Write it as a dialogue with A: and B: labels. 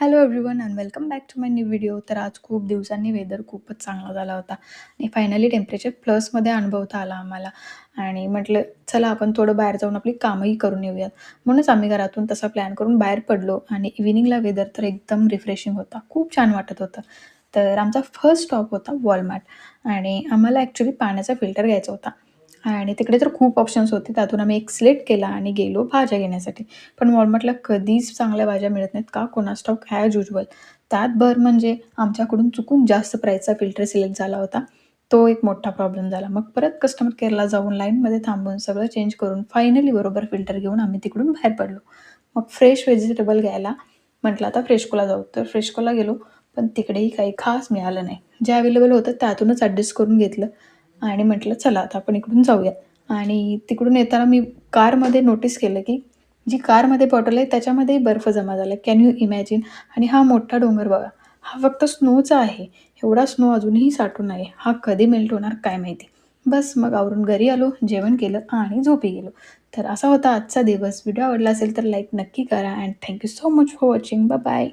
A: Hello everyone and welcome back to my new video. तर आज खूप दिवसांनी वेदर खूपच चांगला झाला होता आणि फायनली टेम्परेचर प्लसमध्ये अनुभवता आला आम्हाला. आणि म्हटलं चला आपण थोडं बाहेर जाऊन आपली कामही करून येऊयात. म्हणूनच आम्ही घरातून तसा प्लॅन करून बाहेर पडलो आणि इव्हिनिंगला वेदर तर एकदम रिफ्रेशिंग होता. खूप छान वाटत होतं. तर आमचा फर्स्ट स्टॉप होता वॉलमार्ट आणि आम्हाला ॲक्च्युली पाण्याचा फिल्टर घ्यायचा होता. आणि तिकडे तर खूप ऑप्शन्स होते. त्यातून आम्ही एक सिलेक्ट केला आणि गेलो भाज्या घेण्यासाठी. पण Walmartला कधीच चांगल्या भाज्या मिळत नाहीत का कोणास ठाऊक ॲज युजुअल. त्यात भर म्हणजे आमच्याकडून चुकून जास्त प्राईसचा फिल्टर सिलेक्ट झाला होता. तो एक मोठा प्रॉब्लेम झाला. मग परत कस्टमर केअरला जाऊन लाईनमध्ये थांबून सगळं चेंज करून फायनली बरोबर फिल्टर घेऊन आम्ही तिकडून बाहेर पडलो. मग फ्रेश व्हेजिटेबल घ्यायला म्हटलं आता फ्रेशकोला जाऊ. तर फ्रेशकोला गेलो, पण तिकडेही काही खास मिळालं नाही. जे अवेलेबल होतं त्यातूनच ॲडजस्ट करून घेतलं आणि म्हटलं चला आता आपण इकडून जाऊया. आणि तिकडून येताना मी कारमध्ये नोटीस केलं, की जी कारमध्ये बॉटल आहे त्याच्यामध्येही बर्फ जमा झाला. Can you imagine? आणि हा मोठा डोंगर बघा. हा फक्त स्नोचा आहे. एवढा स्नो अजूनही साठून आहे. हा कधी मेल्ट होणार काय माहिती. बस मग आवरून घरी आलो, जेवण केलं आणि झोपी गेलो. तर असा होता आजचा दिवस. व्हिडिओ आवडला असेल तर लाईक नक्की करा and thank you so much for watching. Bye bye.